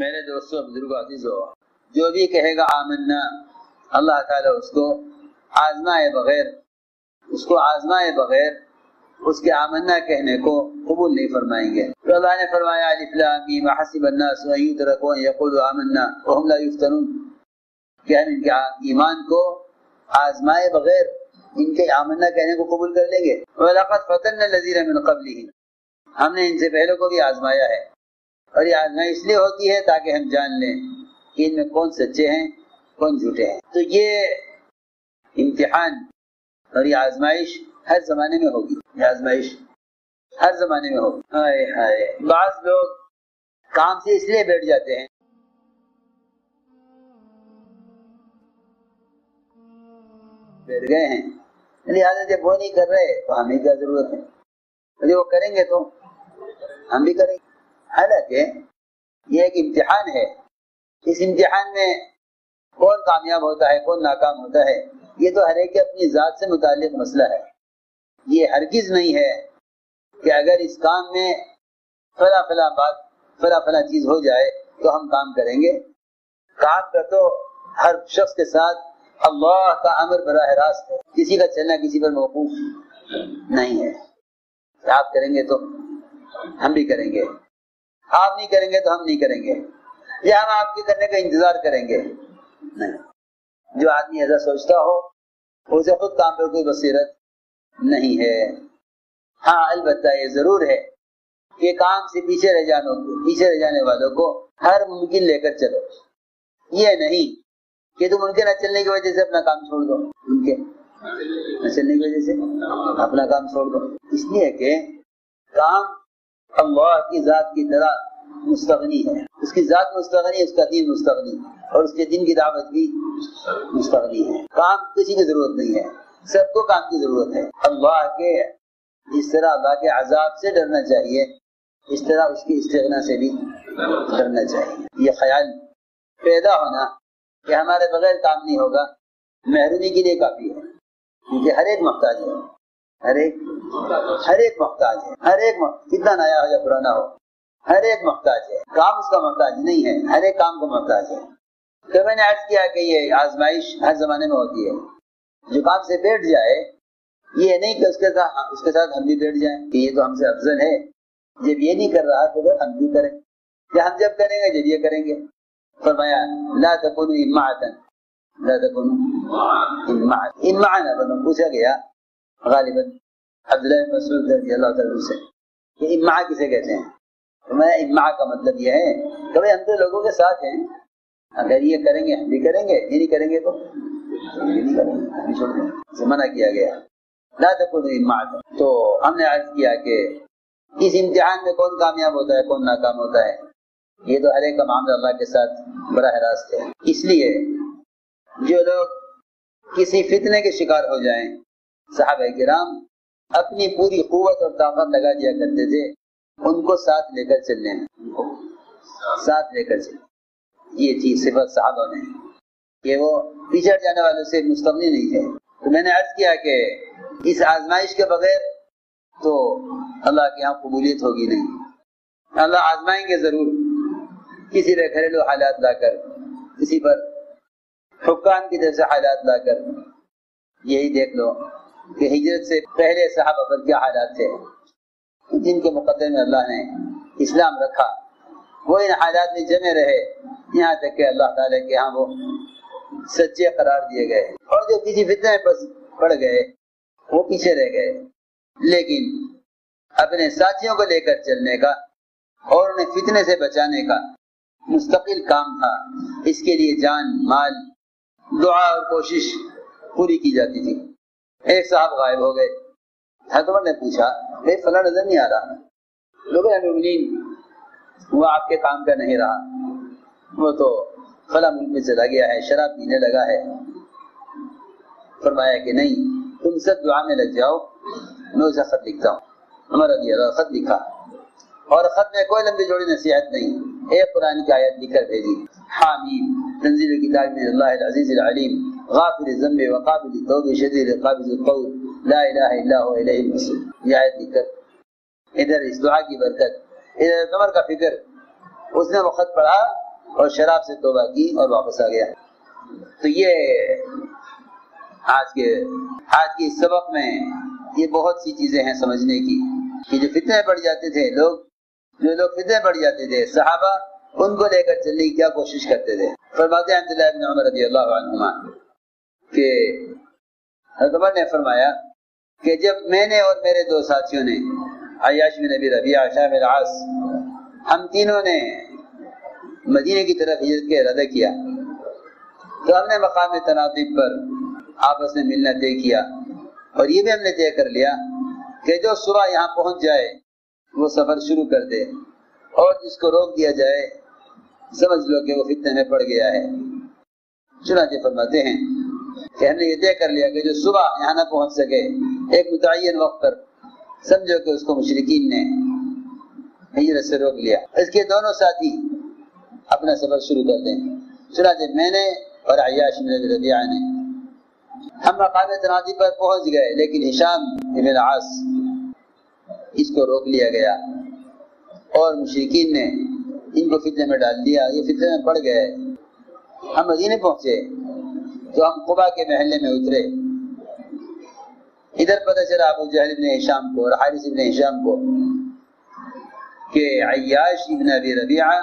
میرے دوستوں بزرگوں عزیزوں، جو بھی کہے گا آمنا، اللہ تعالیٰ اس کو آزمائے بغیر اس کے آمنا کہنے کو قبول نہیں فرمائیں گے۔ تو اللہ نے فرمایا الف لام میم حسب الناس ان یترکوا ان یقولوا آمنا وهم لا یفتنون، کہ ہم ان کے ایمان کو آزمائے بغیر ان کے آمنا کہنے کو قبول کر لیں گے۔ وَلَقَدْ فَتَنَّا الَّذِينَ مِنْ قَبْلِهِمْ، ہم نے ان سے پہلے کو بھی آزمایا ہے، اور یہ آزمائی اس لیے ہوتی ہے تاکہ ہم جان لیں کہ ان میں کون سچے ہیں کون جھوٹے ہیں۔ تو یہ امتحان اور یہ آزمائش ہر زمانے میں ہوگی، یہ آزمائش ہر زمانے میں ہوگی۔ ہائے ہائے، بعض لوگ کام سے اس لیے بیٹھ جاتے ہیں بیٹھ گئے ہیں، لہٰذا جب وہ نہیں کر رہے تو ہمیں کیا ضرورت ہے، یعنی وہ کریں گے تو ہم بھی کریں گے۔ حالانکہ یہ ایک امتحان ہے، اس امتحان میں کون کامیاب ہوتا ہے کون ناکام ہوتا ہے یہ تو ہر ایک کی اپنی ذات سے متعلق مسئلہ ہے۔ یہ ہرگز نہیں ہے کہ اگر اس کام میں فلاں چیز ہو جائے تو ہم کام کریں گے۔ کام کا تو ہر شخص کے ساتھ اللہ کا امر براہ راست ہے، کسی کا چلنا کسی پر موقوف نہیں ہے۔ آپ کریں گے تو ہم بھی کریں گے، آپ نہیں کریں گے تو ہم نہیں کریں گے، یا ہم آپ کے کرنے کا انتظار کریں گے، نہیں۔ جو آدمی ایسا سوچتا ہو اسے خود کام پر کوئی بصیرت نہیں ہے۔ ہاں البتہ یہ ضرور ہے کہ کام سے پیچھے رہ جانے والوں کو ہر ممکن لے کر چلو، یہ نہیں کہ تم ان کے نہ چلنے کی وجہ سے اپنا کام چھوڑ دو، ان کے نہ چلنے کی وجہ سے اپنا کام چھوڑ دو، اس لیے کہ کام اللہ کی ذات کی طرح مستغنی ہے، اس کی ذات مستغنی ہے، اس کا دین مستغنی ہے، اور اس کے دین کی دعوت بھی مستغنی ہے۔ کام کسی کی ضرورت نہیں ہے، سب کو کام کی ضرورت ہے۔ اللہ کے جس طرح اللہ کے عذاب سے ڈرنا چاہیے اس طرح اس کی استغنا سے بھی ڈرنا چاہیے۔ یہ خیال پیدا ہونا کہ ہمارے بغیر کام نہیں ہوگا محرومی کے لیے کافی ہے، کیونکہ ہر ایک محتاج ہے، ہر ایک محتاج ہے، کتنا نیا ہو یا پرانا ہو ہر ایک محتاج ہے، کام اس کا محتاج نہیں ہے، ہر ایک کام کو محتاج ہے۔ تو میں نے عرض کیا کہ یہ آزمائش ہر زمانے میں ہوتی ہے۔ جو کام سے بیٹھ جائے یہ نہیں کہ اس کے ساتھ ہم بھی بیٹھ جائیں کہ یہ تو ہم سے افضل ہے، جب یہ نہیں کر رہا تو ہم بھی کریں، یا ہم جب کریں گے جب یہ کریں گے۔ فرمایا لا تکونوا امعۃ، لا تکونوا امعۃ بنو، پوچھا گیا غالباً عبداللہ بن مسعود رضی اللہ تعالیٰ عنہ سے کہ امعہ کسے کہتے ہیں؟ فرمایا امعہ کا مطلب یہ ہے کہ بھائی ہم تو لوگوں کے ساتھ ہیں، اگر یہ کریں گے ہم بھی کریں گے، یہ نہیں کریں گے تو نہیں کریں گے، ہم بھی چھوڑ دیں گے، منع کیا گیا لا تکونوا امعۃ۔ تو ہم نے عرض کیا کہ اس امتحان میں کون کامیاب ہوتا ہے کون ناکام ہوتا ہے یہ تو ہر ایک کا معاملہ اللہ کے ساتھ براہ راست ہے۔ اس لیے جو لوگ کسی فتنے کے شکار ہو جائیں، صحابہ کرام اپنی پوری قوت اور طاقت لگا دیا کرتے تھے ان کو ساتھ لے کر چلنے میں، ساتھ لے کر چلنے، یہ تھی صفت صحابہ میں کہ وہ پچھڑ جانے والوں سے مستغنی نہیں تھے۔ تو میں نے عرض کیا کہ اس آزمائش کے بغیر تو اللہ کے یہاں قبولیت ہوگی نہیں۔ اللہ آزمائیں گے ضرور، کسی پر گھریلو حالات لا کر، کسی پر حکام کی طرف سے حالات لا کر۔ یہی دیکھ لو کہ ہجرت سے پہلے صحابہ پر کیا حالات تھے، جن کے مقدمے میں اللہ نے اسلام رکھا، وہ ان حالات میں جمے رہے یہاں تک کہ اللہ تعالیٰ کے ہاں وہ سچے قرار دیے گئے، اور جو کسی فتنے میں پڑ گئے وہ پیچھے رہ گئے۔ لیکن اپنے ساتھیوں کو لے کر چلنے کا اور انہیں فتنے سے بچانے کا مستقل کام تھا، اس کے لیے جان مال دعا اور کوشش پوری کی جاتی تھی۔ ایک صاحب غائب ہو گئے، حضرت عمر نے پوچھا بھائی فلاں نظر نہیں آ رہا، لوگ وہ آپ کے کام کا نہیں رہا، وہ تو فلاں ملک میں چلا گیا ہے، شراب پینے لگا ہے۔ فرمایا کہ نہیں، تم سب دعا میں لگ جاؤ، میں اسے خط لکھتا ہوں۔ عمر رضی اللہ خط لکھا، اور خط میں کوئی لمبی جوڑی نصیحت نہیں، ایک قرآن کی آیت لکھ کر بھیجی، حامیم تنزیل کتاب من اللہ العزیز العلیم غافر الذنب وقابل التوب شدید قابض القول لا الہ الا هو الیہ المصیر۔ یہ آیت لکھ کر ادھر اس دعا کی برکت، ادھر عمر کا فکر، اس نے وہ خط پڑھا اور شراب سے توبہ کی اور واپس آ گیا۔ تو یہ آج کے سبق میں یہ بہت سی چیزیں ہیں سمجھنے کی کہ جو فتنے پڑ جاتے تھے جو لوگ فتنے پڑ جاتے تھے صحابہ ان کو لے کر چلنے کی کیا کوشش کرتے تھے۔ فرماتے ہیں عبداللہ بن عمر رضی اللہ عنہما کہ حضرت عمر نے فرمایا کہ جب میں نے اور میرے دو ساتھیوں نے عیاش بن ابی ربیعہ شامر العاص ہم تینوں نے مدینے کی طرف ہجرت کا ارادہ کیا تو ہم نے مقام تناطب پر آپس میں ملنا طے کیا اور یہ بھی ہم نے طے کر لیا کہ جو صبح یہاں پہنچ جائے وہ سفر شروع کر دے اور جس کو روک دیا جائے سمجھ لو کہ وہ فتنے میں پڑ گیا ہے۔ چنانچہ فرماتے ہیں کہ ہم نے یہ طے کر لیا کہ جو صبح یہاں نہ پہنچ سکے ایک متعین وقت پر سمجھو کہ اس کو مشرکین نے ہجرت سے روک لیا، اس کے دونوں ساتھی اپنا سفر شروع کر دیں۔ چنانچہ میں نے اور عیاش بن ابی ربیعہ نے ہم مقام تناطب پر پہنچ گئے لیکن ہشام بن العاص اس کو روک لیا گیا اور مشرکین نے ان کو فتنے میں ڈال دیا، یہ فتنے میں پڑ گئے۔ ہم مدینے پہنچے تو ہم قبا کے محلے میں اترے، ادھر پتہ چلا ابو جہل بن ہشام کو اور حارث بن ہشام کو کہ عیاش بن ابی ربیعہ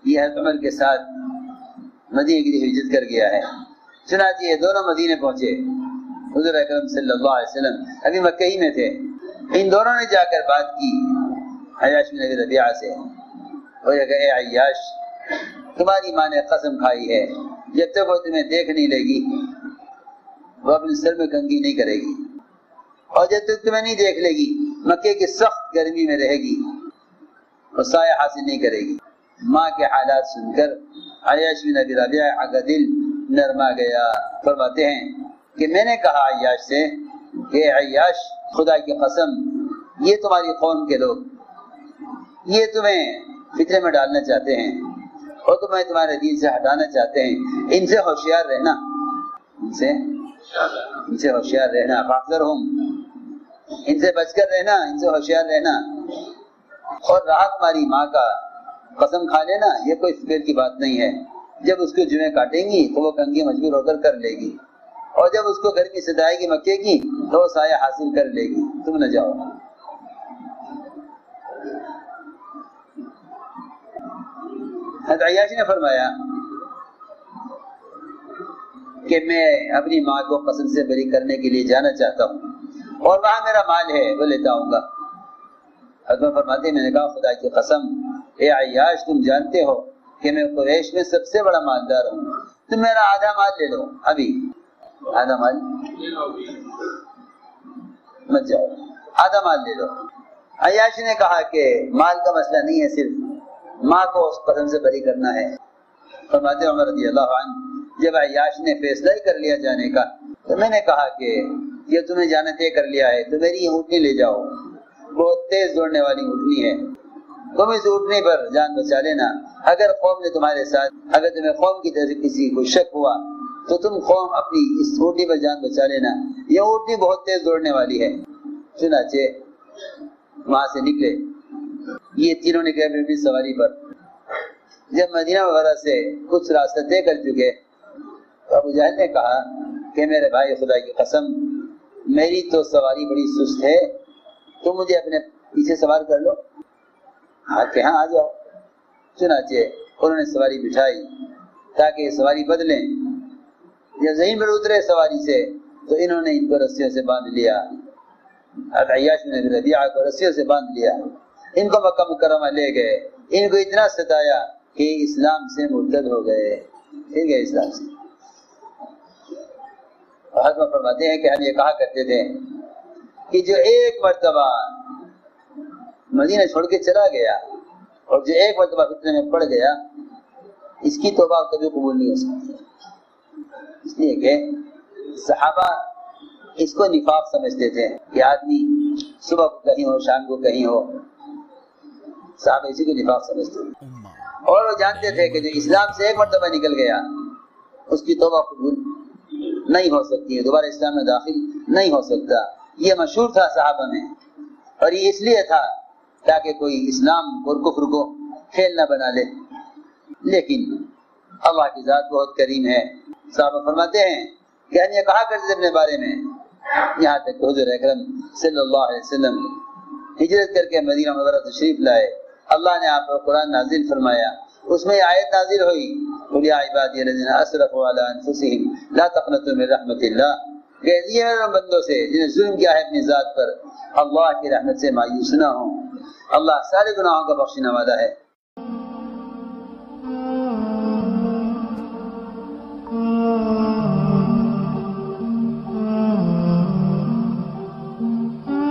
یہ حضرت عمر کے ساتھ مدینے کی ہجرت کر گیا ہے۔ چنانچہ یہ دونوں مدینے پہنچے، حضور اکرم صلی اللہ علیہ وسلم ابھی مکہ ہی میں تھے، ان دونوں نے جا کر بات کی عیاش بن ابی ربیعہ سے اور یہ کہ اے عیاش تمہاری ماں نے قسم کھائی ہے جب تک وہ تمہیں دیکھ نہیں لے گی وہ اپنے سر میں کنگھی نہیں کرے گی، اور جب تک تمہیں نہیں دیکھ لے گی مکے کی سخت گرمی میں رہے گی اور سایہ حاصل نہیں کرے گی۔ ماں کے حالات سن کر عیاش بن ابی ربیعہ کا دل نرما گیا۔ فرماتے ہیں کہ میں نے کہا عیاش سے کہ عیاش خدا کی قسم یہ تمہاری قوم کے لوگ یہ تمہیں فتنے میں ڈالنا چاہتے ہیں اور تمہیں تمہارے دین سے ہٹانا چاہتے ہیں، ان سے ہوشیار رہنا، ان سے ہوشیار رہنا، فاحذرہم، ان سے بچ کر رہنا، ان سے ہوشیار رہنا۔ اور رہا تمہاری ماں کا قسم کھا لینا یہ کوئی فکر کی بات نہیں ہے، جب اس کو جویں کاٹیں گی تو وہ کنگھی مجبور ہو کر لے گی، اور جب اس کو گرمی ستائے گی مکے کی تو وہ سایہ حاصل کر لے گی، تم نہ جاؤ۔ حضرت عیاش نے فرمایا کہ میں اپنی ماں کو قسم سے بری کرنے کے لیے جانا چاہتا ہوں اور وہاں میرا مال ہے وہ لیتا آؤں گا۔ حضرت فرماتے میں نے کہا خدا کی قسم اے عیاش تم جانتے ہو کہ میں قریش میں سب سے بڑا مالدار ہوں، تم میرا آدھا مال لے لو، ابھی آدھا مال مت جاؤ، آدھا مال لے لو۔ عیاش نے کہا کہ مال کا مسئلہ نہیں ہے، صرف ماں کو اس قسم سے بری کرنا ہے۔ فرماتے عمر رضی اللہ عنہ جب عیاش نے فیصلہ ہی کر لیا جانے کا تو میں نے کہا کہ یہ تمہیں جانا طے کر لیا ہے تو میری یہ اونٹنی لے جاؤ، بہت تیز دوڑنے والی اونٹنی ہے، تم اس اونٹنی پر جان بچا لینا، اگر قوم نے تمہارے ساتھ اگر تمہیں قوم کی طرف کسی کو شک ہوا تو تم قوم اپنی اس اونٹنی پر جان بچا لینا، یہ اونٹنی بہت تیز دوڑنے والی ہے۔ چنانچہ وہاں سے نکلے، یہ تینوں نکلے اپنی سواری پر۔ جب مدینہ وغیرہ سے کچھ راستہ طے کر چکے تو ابو جہل نے کہا کہ میرے بھائی خدا کی قسم میری تو سواری بڑی سست ہے، تم مجھے اپنے پیچھے سوار کر لو۔ ہاں کہ ہاں آ جاؤ۔ چنانچہ انہوں نے سواری بٹھائی تاکہ یہ سواری بدلیں۔ جب زمین پر اترے سواری سے تو انہوں نے ان کو رسیوں سے باندھ لیا، عیاش بن ابی ربیعہ کو رسیوں سے باندھ لیا، ان کو مکہ مکرمہ لے گئے، ان کو اتنا ستایا کہ اسلام سے مرتد ہو گئے، پھر گئے اسلام سے۔ حضرت فرماتے ہیں کہ ہم یہ کہا کرتے تھے کہ جو ایک مرتبہ مدینہ چھوڑ کے چلا گیا اور جو ایک مرتبہ فتنے میں پڑ گیا اس کی توبہ کبھی قبول نہیں ہو سکتی، اس لیے کہ صحابہ اس کو نفاق سمجھتے تھے کہ آدمی صبح کو کہیں ہو شام کو کہیں ہو، صحابہ اسی کو نفاق سمجھتے تھے، اور وہ جانتے تھے کہ جو اسلام سے ایک مرتبہ نکل گیا اس کی توبہ قبول نہیں ہو سکتی ہے، دوبارہ اسلام میں داخل نہیں ہو سکتا۔ یہ مشہور تھا صحابہ میں، اور یہ اس لیے تھا تاکہ کوئی اسلام اور کفر کو کھیل نہ بنا لے۔ لیکن اللہ کی ذات بہت کریم ہے. صحابہ فرماتے ہیں کہ ہم یہ کہا کرتے تھے اپنے بارے میں یہاں تک کہ حضور اکرم صلی اللہ علیہ وسلم ہجرت کر کے مدینہ منورہ تشریف لائے. اللہ نے آپ پر قرآن نازل فرمایا. اس میں آیت نازل ہوئی قل یا عبادی الذین اسرفوا علی انفسہم لا تقنطوا من رحمت اللہ. کہہ دیے میرے بندوں سے جنہیں ظلم کیا ہے اپنی ذات پر اللہ کی رحمت سے مایوس نہ ہوں. اللہ سارے گناہوں کا بخشنے والا ہے.